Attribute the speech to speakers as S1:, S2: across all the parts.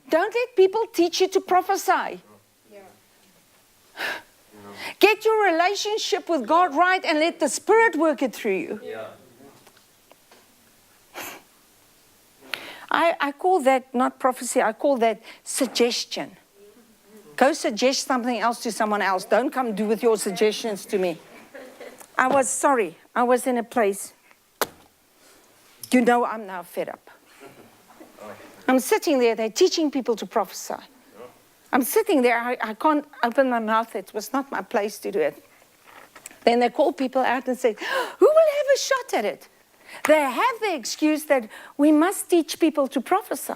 S1: don't let people teach you to prophesy. Get your relationship with God right and let the Spirit work it through you. I call that not prophecy, I call that suggestion. Go suggest something else to someone else. Don't come do with your suggestions to me. I was in a place. You know I'm now fed up. I'm sitting there, they're teaching people to prophesy. I'm sitting there, I can't open my mouth. It was not my place to do it. Then they call people out and say, who will have a shot at it? They have the excuse that we must teach people to prophesy.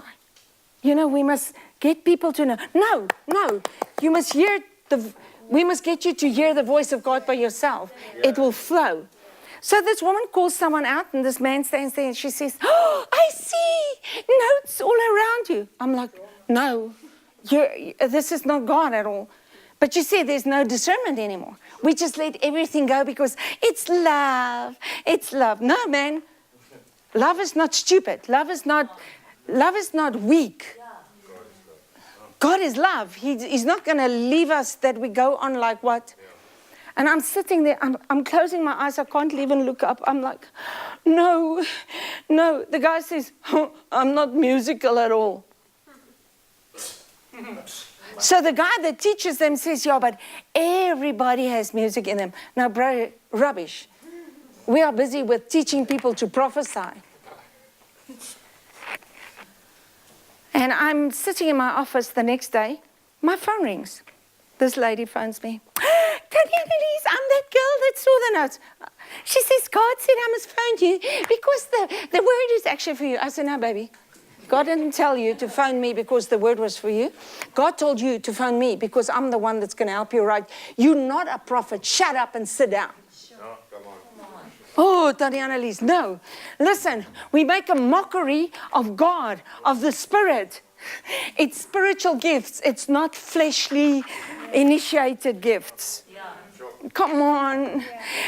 S1: You know, we must get people to know. No, you must hear we must get you to hear the voice of God by yourself. It will flow. So this woman calls someone out, and this man stands there, and she says, oh, I see notes all around you. I'm like, no, this is not God at all. But you see, there's no discernment anymore. We just let everything go because it's love. It's love. No, man. Love is not stupid. Love is not weak. God is love. He's not going to leave us that we go on like what? And I'm sitting there, I'm closing my eyes, I can't even look up. I'm like, no. The guy says, oh, I'm not musical at all. So the guy that teaches them says, yeah, but everybody has music in them. Now, bro, rubbish. We are busy with teaching people to prophesy. And I'm sitting in my office the next day, my phone rings. This lady phones me. Annalise, I'm that girl that saw the notes. She says, God said I must phone you because the word is actually for you. I said, no, baby. God didn't tell you to phone me because the word was for you. God told you to phone me because I'm the one that's going to help you right. You're not a prophet. Shut up and sit down.
S2: No, come on.
S1: Oh, Tannie Annalise, no. Listen, we make a mockery of God, of the Spirit. It's spiritual gifts. It's not fleshly initiated gifts. Come on.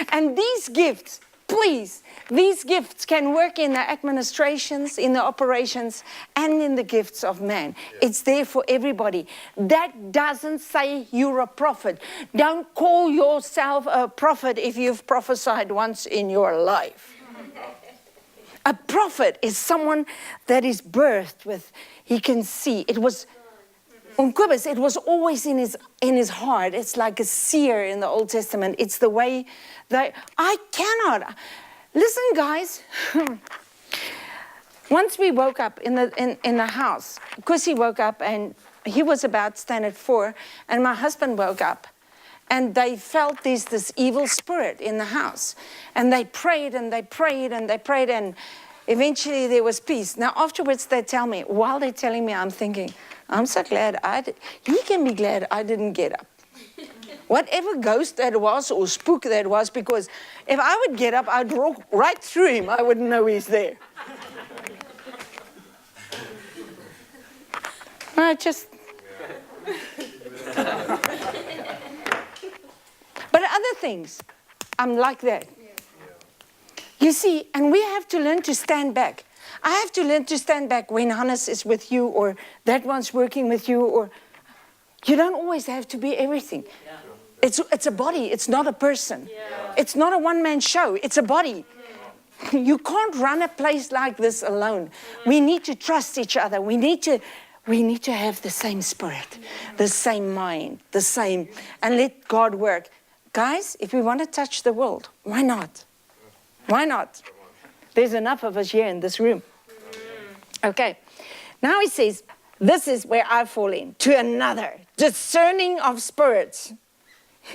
S1: And these gifts, please, these gifts can work in the administrations, in the operations, and in the gifts of man. It's there for everybody. That doesn't say you're a prophet. Don't call yourself a prophet if you've prophesied once in your life. A prophet is someone that is birthed with, he can see. It was always in his heart. It's like a seer in the Old Testament. It's the way that I cannot. Listen, guys. Once we woke up in the house, Kusi woke up and he was about standard 4, and my husband woke up. And they felt there's this evil spirit in the house. And they prayed and they prayed and they prayed, and eventually there was peace. Now afterwards they tell me, while they're telling me, I'm thinking, I'm so glad he can be glad I didn't get up. Whatever ghost that was or spook that was, because if I would get up, I'd walk right through him. I wouldn't know he's there. I just... But other things, I'm like that. You see, and we have to learn to stand back. I have to learn to stand back when Hannes is with you, or that one's working with you, or you don't always have to be everything. It's a body, it's not a person. It's not a one-man show, it's a body. You can't run a place like this alone. We need to trust each other. We need to have the same spirit, the same mind, the same, and let God work. Guys, if we want to touch the world, why not? Why not? There's enough of us here in this room. Okay. Now he says, this is where I fall in. To another, discerning of spirits.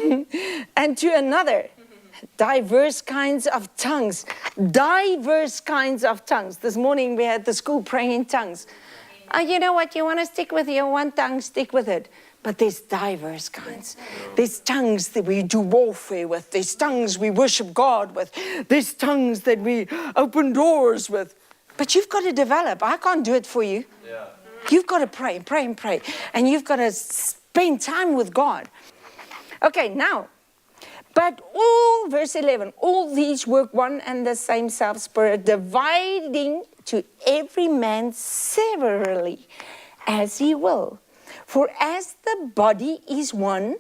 S1: And to another, diverse kinds of tongues. Diverse kinds of tongues. This morning we had the school praying in tongues. You know what? You want to stick with your one tongue, stick with it. But there's diverse kinds. There's tongues that we do warfare with. There's tongues we worship God with. There's tongues that we open doors with. But you've got to develop. I can't do it for you. Yeah. You've got to pray, pray, and pray. And you've got to spend time with God. Okay, now, but all, verse 11, all these work one and the same self-spirit, dividing to every man severally as he will. For as the body is one,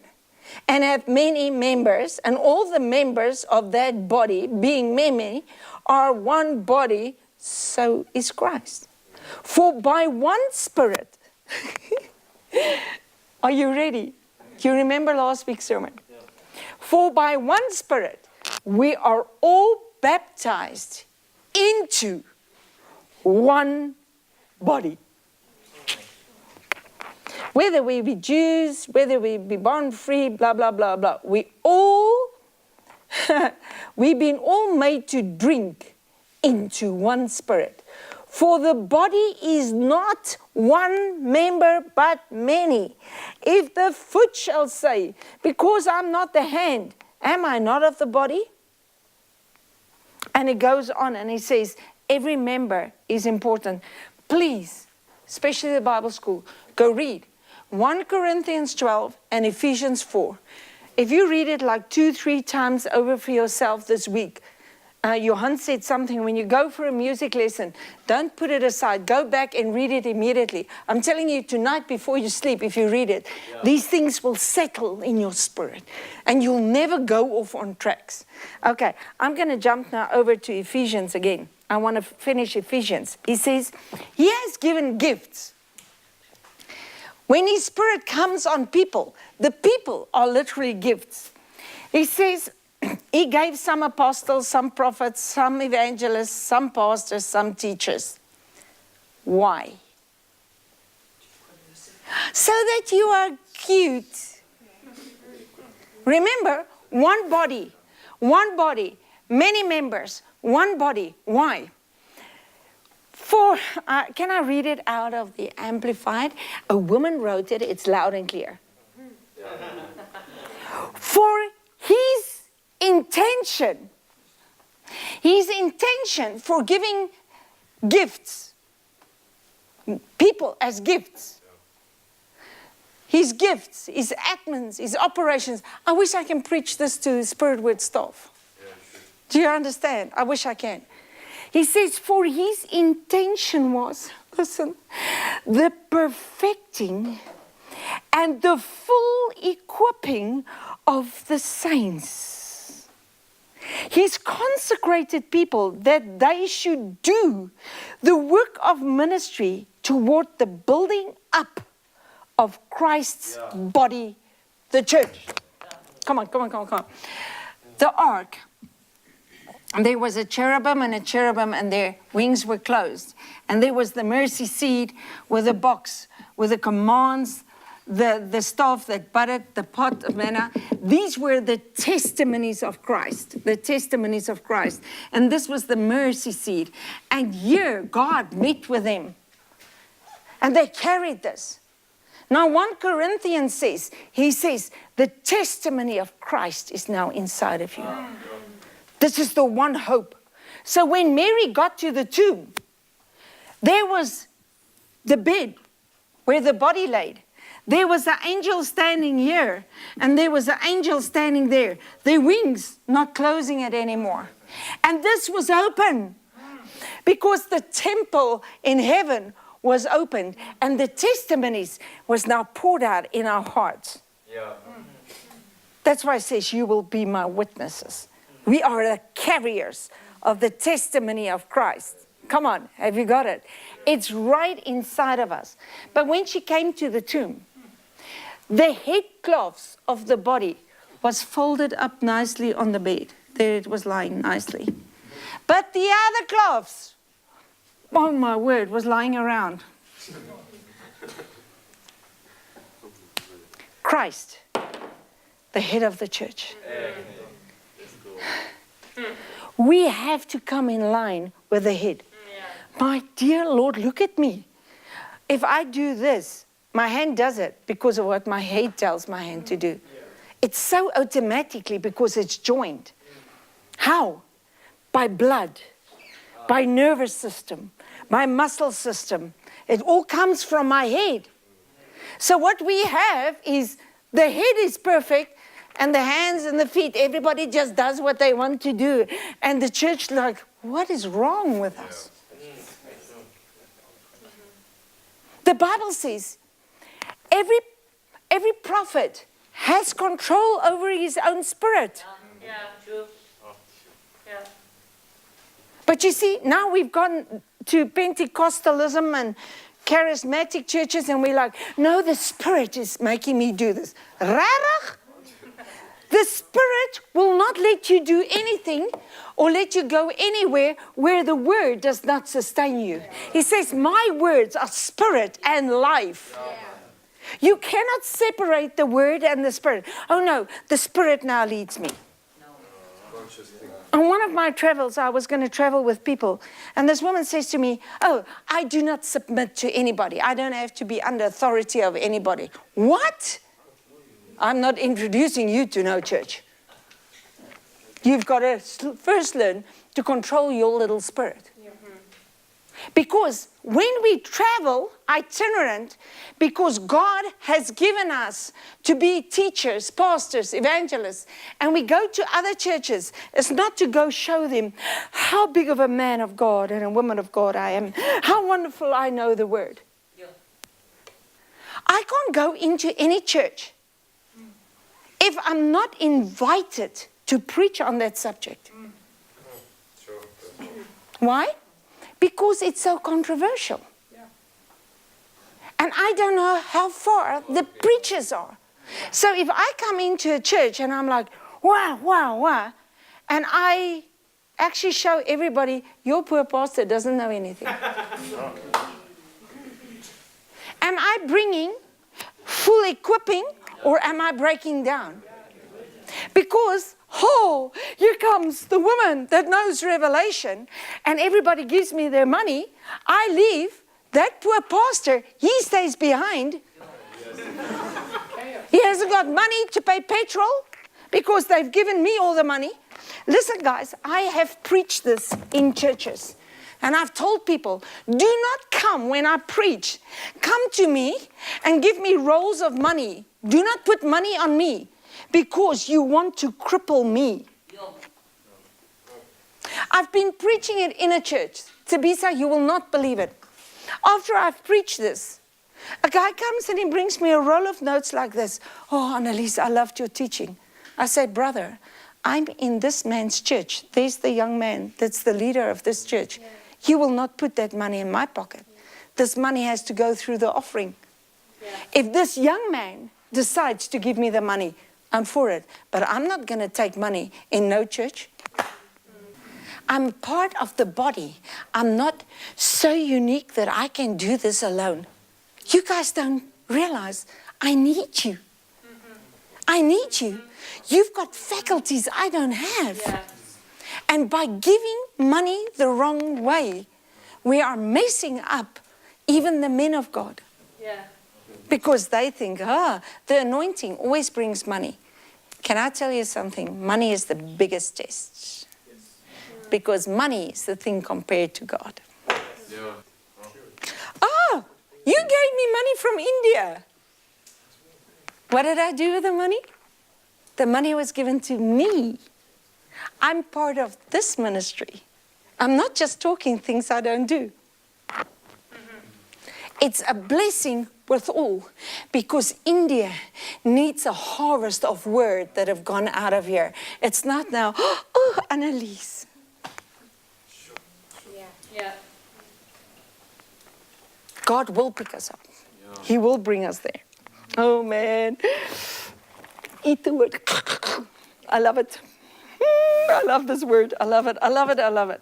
S1: and have many members, and all the members of that body, being many, are one body, so is Christ. For by one Spirit, are you ready? Do you remember last week's sermon? Yeah. For by one Spirit, we are all baptized into one body. Whether we be Jews, whether we be born free, blah, blah, blah, blah. We've been all made to drink into one Spirit. For the body is not one member, but many. If the foot shall say, because I'm not the hand, am I not of the body? And it goes on and he says, every member is important. Please, especially the Bible school, go read 1 Corinthians 12 and Ephesians 4. If you read it like 2-3 times over for yourself this week, Johan said something, when you go for a music lesson, don't put it aside. Go back and read it immediately. I'm telling you, tonight before you sleep, if you read it, these things will settle in your spirit. And you'll never go off on tracks. Okay, I'm going to jump now over to Ephesians again. I want to finish Ephesians. He says, he has given gifts. When his Spirit comes on people, the people are literally gifts. He says, he gave some apostles, some prophets, some evangelists, some pastors, some teachers. Why? So that you are cute. Remember, one body, many members, one body. Why? For, can I read it out of the Amplified? A woman wrote it, it's loud and clear. For his intention for giving gifts, people as gifts, his gifts, his admins, his operations. I wish I can preach this to Spirit Word staff. Do you understand? I wish I can. He says, for his intention was, listen, the perfecting and the full equipping of the saints. He's consecrated people that they should do the work of ministry toward the building up of Christ's body, the church. Come on. The ark. There was a cherubim and their wings were closed. And there was the mercy seat with a box with the commands, the staff that budded, the pot of manna. These were the testimonies of Christ, And this was the mercy seat. And here God met with them. And they carried this. Now 1 Corinthians says, he says, the testimony of Christ is now inside of you. This is the one hope. So when Mary got to the tomb, there was the bed where the body laid. There was an angel standing here, and there was an angel standing there. Their wings not closing it anymore. And this was open because the temple in heaven was opened, and the testimonies was now poured out in our hearts. Yeah. That's why it says, you will be my witnesses. We are the carriers of the testimony of Christ. Come on, have you got it? It's right inside of us. But when she came to the tomb, the headcloths of the body was folded up nicely on the bed. There it was lying nicely. But the other cloths, oh my word, was lying around. Christ, the head of the church. We have to come in line with the head. My dear Lord, look at me. If I do this, my hand does it because of what my head tells my hand to do. It's so automatically because it's joined. How? By blood, by nervous system, by muscle system. It all comes from my head. So what we have is the head is perfect, and the hands and the feet, everybody just does what they want to do. And the church what is wrong with us? The Bible says every prophet has control over his own spirit.
S3: Yeah, true. Yeah.
S1: But you see, now we've gone to Pentecostalism and charismatic churches, and we're like, no, the Spirit is making me do this. Rarig? The Spirit will not let you do anything or let you go anywhere where the Word does not sustain you. He says, my words are spirit and life. You cannot separate the Word and the Spirit. Oh no, the Spirit now leads me. On one of my travels, I was going to travel with people, and this woman says to me, oh, I do not submit to anybody. I don't have to be under authority of anybody. What? I'm not introducing you to no church. You've got to first learn to control your little spirit. Because when we travel itinerant, because God has given us to be teachers, pastors, evangelists, and we go to other churches, it's not to go show them how big of a man of God and a woman of God I am, how wonderful I know the Word. I can't go into any church if I'm not invited to preach on that subject. Why? Because it's so controversial. And I don't know how far the preachers are. So if I come into a church and I'm like, wow, and I actually show everybody, your poor pastor doesn't know anything. Am I bringing full equipping, or am I breaking down? Because, here comes the woman that knows revelation, and everybody gives me their money. I leave. That poor pastor, he stays behind. He hasn't got money to pay petrol because they've given me all the money. Listen, guys, I have preached this in churches. And I've told people, do not come when I preach. Come to me and give me rolls of money. Do not put money on me because you want to cripple me. I've been preaching it in a church. Tabitha, you will not believe it. After I've preached this, a guy comes and he brings me a roll of notes like this. Oh, Annalise, I loved your teaching. I say, brother, I'm in this man's church. There's the young man that's the leader of this church. You will not put that money in my pocket. This money has to go through the offering. If this young man decides to give me the money, I'm for it. But I'm not going to take money in no church. I'm part of the body. I'm not so unique that I can do this alone. You guys don't realize I need you. I need you. You've got faculties I don't have. And by giving money the wrong way, we are messing up even the men of God. Because they think, the anointing always brings money. Can I tell you something? Money is the biggest test. Because money is the thing compared to God. Oh, you gave me money from India. What did I do with the money? The money was given to me. I'm part of this ministry. I'm not just talking things I don't do. It's a blessing with all, because India needs a harvest of word that have gone out of here. It's not now, oh, Annalise. God will pick us up. He will bring us there. Oh, man. Eat the word. I love it. I love this word. I love it. I love it. I love it.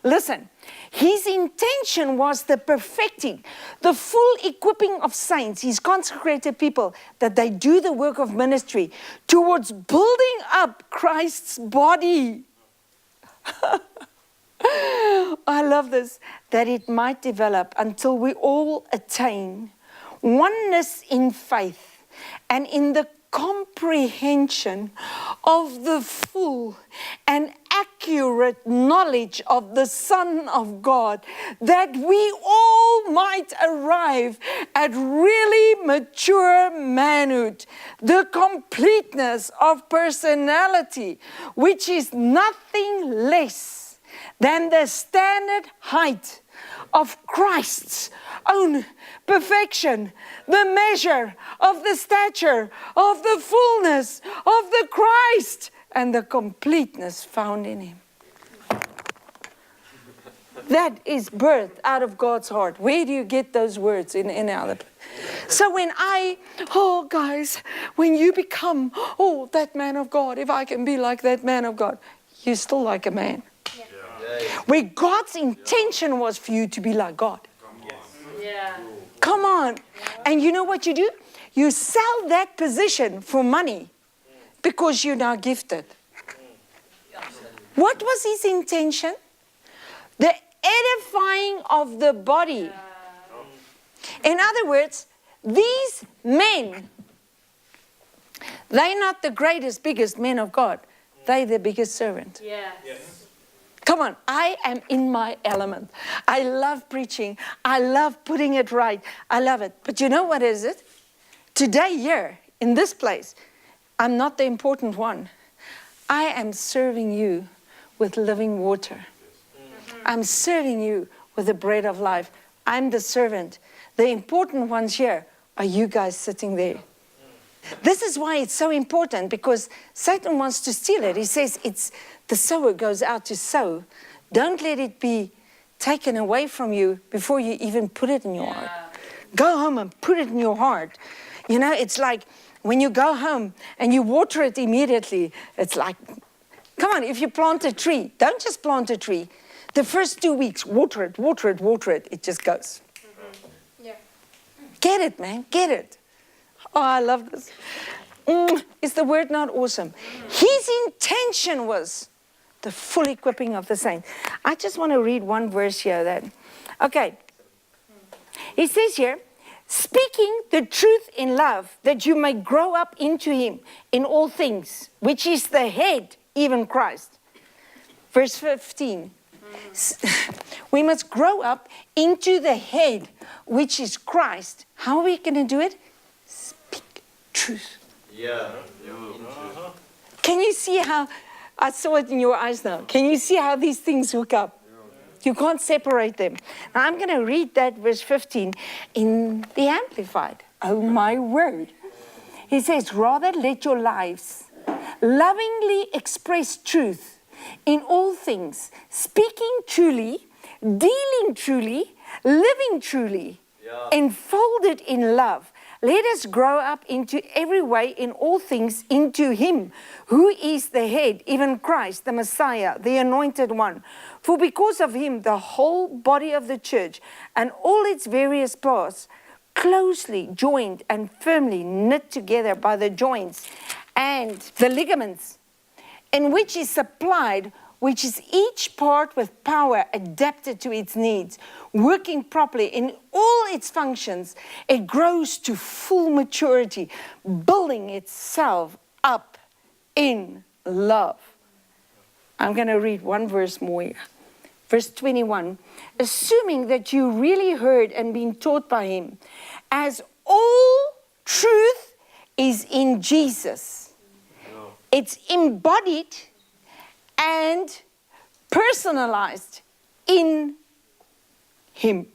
S1: Listen, his intention was the perfecting, the full equipping of saints, his consecrated people, that they do the work of ministry towards building up Christ's body. I love this, that it might develop until we all attain oneness in faith and in the comprehension of the full and accurate knowledge of the Son of God, that we all might arrive at really mature manhood, the completeness of personality, which is nothing less than the standard height of Christ's own perfection, the measure of the stature of the fullness of the Christ and the completeness found in him. That is birthed out of God's heart. Where do you get those words in other? So when guys, when you become, that man of God, if I can be like that man of God, you're still like a man. Yeah. Where God's intention was for you to be like God.
S3: Yeah.
S1: Come on. And you know what you do? You sell that position for money because you're now gifted. What was his intention? The edifying of the body. In other words, these men, they're not the greatest, biggest men of God. They're the biggest servant.
S3: Yes.
S1: Come on, I am in my element. I love preaching. I love putting it right. I love it. But you know what is it? Today here, in this place, I'm not the important one. I am serving you with living water. I'm serving you with the bread of life. I'm the servant. The important ones here are you guys sitting there. This is why it's so important, because Satan wants to steal it. He says it's the sower goes out to sow. Don't let it be taken away from you before you even put it in your heart. Go home and put it in your heart. You know, it's like when you go home and you water it immediately. It's like, come on, if you plant a tree, don't just plant a tree. The first 2 weeks, water it, water it, water it. It just goes.
S4: Yeah.
S1: Get it, man, get it. Oh, I love this. Is the word not awesome? His intention was the full equipping of the saints. I just want to read one verse here. Okay. He says here, speaking the truth in love, that you may grow up into him in all things, which is the head, even Christ. Verse 15. We must grow up into the head, which is Christ. How are we going to do it? Speak truth.
S2: Yeah.
S1: Can you see how, I saw it in your eyes now. Can you see how these things hook up? You can't separate them. Now I'm going to read that verse 15 in the Amplified. Oh my word. He says, rather let your lives lovingly express truth in all things, speaking truly, dealing truly, living truly, enfolded in love. Let us grow up into every way in all things into him who is the head, even Christ, the Messiah, the anointed one. For because of him, the whole body of the church and all its various parts, closely joined and firmly knit together by the joints and the ligaments, in which is supplied, which is each part with power adapted to its needs, working properly in all its functions, it grows to full maturity, building itself up in love. I'm going to read one verse more here. Verse 21, assuming that you really heard and been taught by him, as all truth is in Jesus. It's embodied and personalized in him.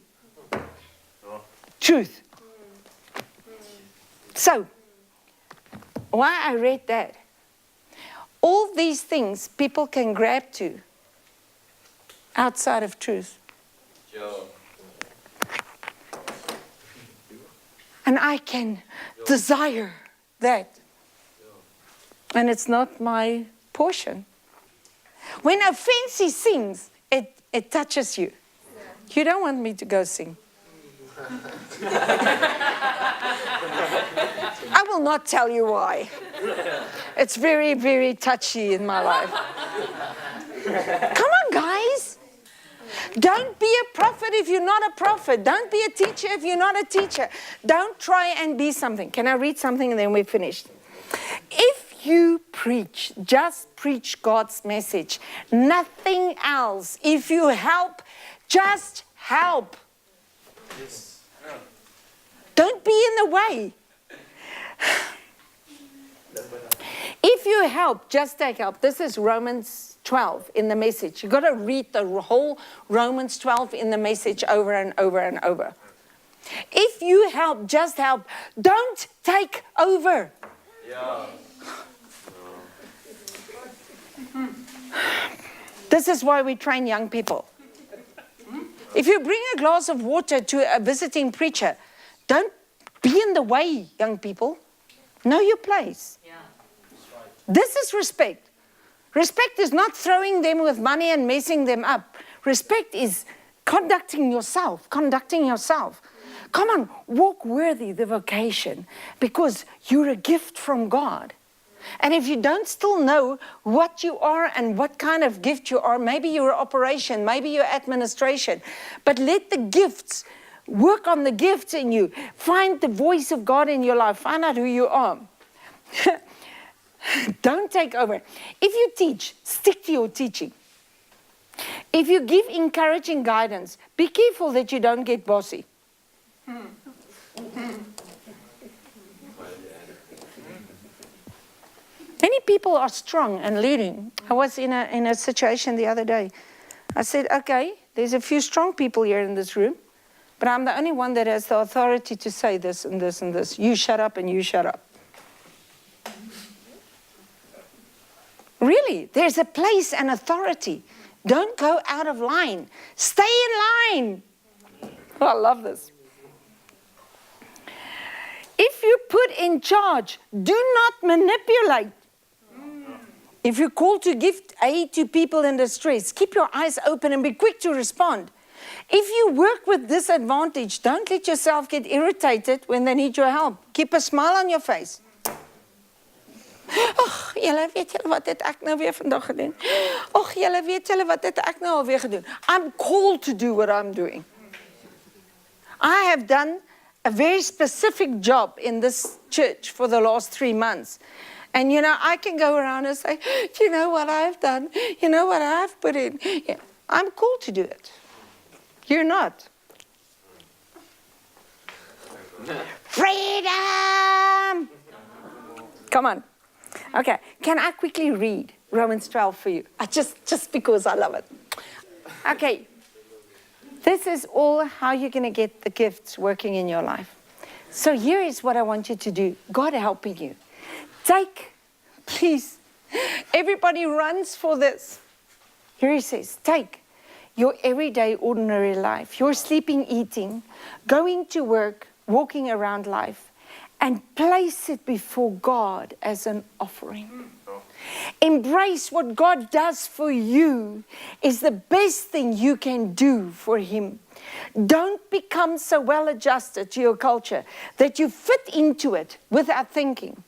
S1: Truth. So, why I read that? All these things people can grab to outside of truth. And I can desire that. And it's not my portion. When offense sings, it touches you. You don't want me to go sing. I will not tell you why. It's very, very touchy in my life. Come on, guys. Don't be a prophet if you're not a prophet. Don't be a teacher if you're not a teacher. Don't try and be something. Can I read something and then we're finished? If you preach, just preach God's message, nothing else. If you help, just help.
S2: Yes.
S1: Don't be in the way. If you help, just take help. This is Romans 12 in the Message. You've got to read the whole Romans 12 in the Message over and over and over. If you help, just help. Don't take over.
S2: Yeah.
S1: This is why we train young people. If you bring a glass of water to a visiting preacher, don't be in the way, young people. Know your place.
S3: Yeah.
S1: This is respect. Respect is not throwing them with money and messing them up. Respect is conducting yourself. Come on, walk worthy the vocation, because you're a gift from God. And if you don't still know what you are and what kind of gift you are, maybe you're operation, maybe you're administration, but let the gifts, work on the gifts in you. Find the voice of God in your life. Find out who you are. Don't take over. If you teach, stick to your teaching. If you give encouraging guidance, be careful that you don't get bossy. Many people are strong and leading. I was in a situation the other day. I said, okay, there's a few strong people here in this room, but I'm the only one that has the authority to say this and this and this. You shut up and you shut up. Really, there's a place and authority. Don't go out of line. Stay in line. Oh, I love this. If you put in charge, do not manipulate. If you're called to give aid to people in distress, keep your eyes open and be quick to respond. If you work with disadvantage, don't let yourself get irritated when they need your help. Keep a smile on your face. Och, julle weet julle wat het ek nou weer vandag gedoen? Och, julle weet julle wat het ek nou alweer gedoen? I'm called to do what I'm doing. I have done a very specific job in this church for the last 3 months. And, you know, I can go around and say, do you know what I've done? You know what I've put in? Yeah, I'm called to do it. You're not. Freedom! Come on. Okay, can I quickly read Romans 12 for you? Just because I love it. Okay, this is all how you're going to get the gifts working in your life. So here is what I want you to do. God helping you. Take, please, everybody runs for this. Here he says, take your everyday, ordinary life, your sleeping, eating, going to work, walking around life, and place it before God as an offering. Embrace what God does for you is the best thing you can do for Him. Don't become so well adjusted to your culture that you fit into it without thinking.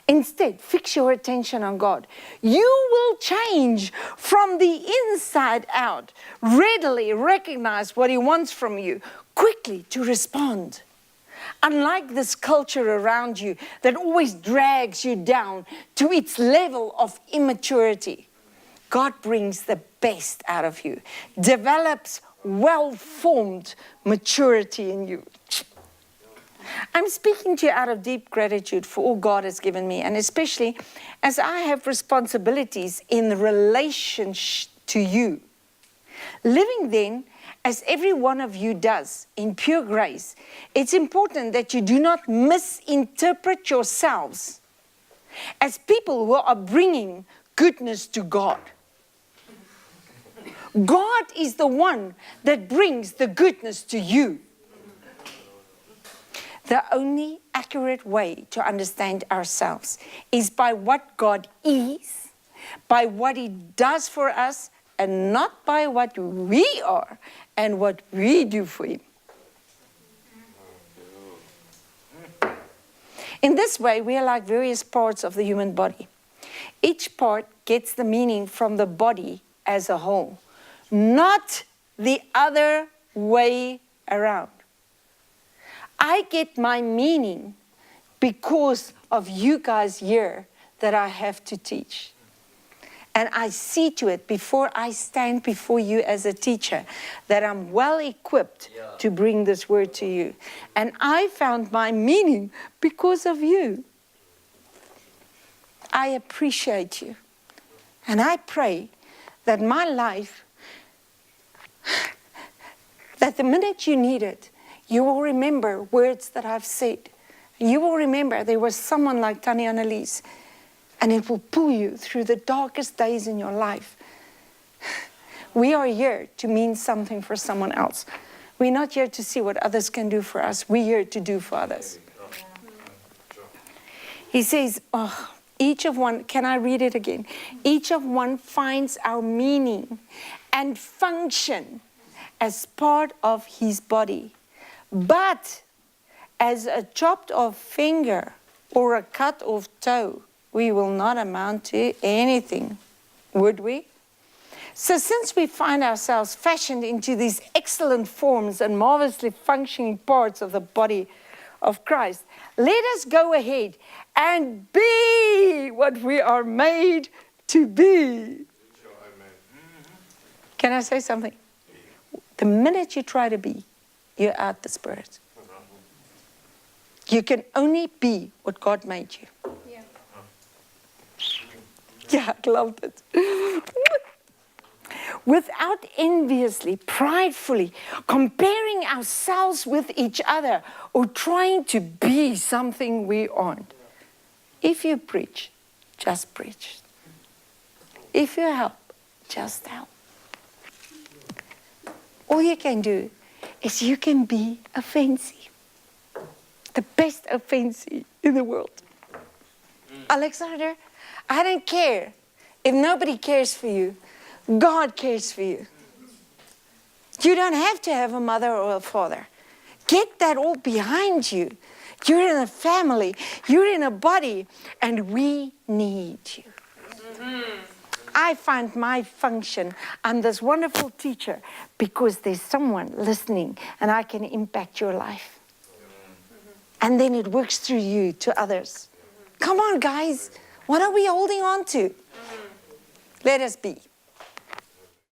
S1: Instead, fix your attention on God. You will change from the inside out. Readily recognize what He wants from you, quickly to respond. Unlike this culture around you that always drags you down to its level of immaturity, God brings the best out of you, develops well-formed maturity in you. I'm speaking to you out of deep gratitude for all God has given me, and especially as I have responsibilities in relation to you. Living then, as every one of you does, in pure grace, it's important that you do not misinterpret yourselves as people who are bringing goodness to God. God is the one that brings the goodness to you. The only accurate way to understand ourselves is by what God is, by what He does for us, and not by what we are and what we do for Him. In this way, we are like various parts of the human body. Each part gets the meaning from the body as a whole, not the other way around. I get my meaning because of you guys here that I have to teach. And I see to it before I stand before you as a teacher that I'm well equipped to bring this word to you. And I found my meaning because of you. I appreciate you. And I pray that my life, that the minute you need it, you will remember words that I've said. You will remember there was someone like Tannie Annalise, and it will pull you through the darkest days in your life. We are here to mean something for someone else. We're not here to see what others can do for us. We're here to do for others. He says, each of one, can I read it again? Each of one finds our meaning and function as part of his body. But as a chopped off finger or a cut off toe, we will not amount to anything, would we? So since we find ourselves fashioned into these excellent forms and marvelously functioning parts of the body of Christ, let us go ahead and be what we are made to be. Can I say something? The minute you try to be, you're out the Spirit. You can only be what God made you. Yeah, I loved it. Without enviously, pridefully, comparing ourselves with each other or trying to be something we aren't. If you preach, just preach. If you help, just help. All you can do is you can be a fancy. The best of fancy in the world. Alexander, I don't care if nobody cares for you. God cares for you. You don't have to have a mother or a father. Get that all behind you. You're in a family. You're in a body. And we need you. I find my function. I'm this wonderful teacher because there's someone listening and I can impact your life. And then it works through you to others. Come on, guys. What are we holding on to? Let us be.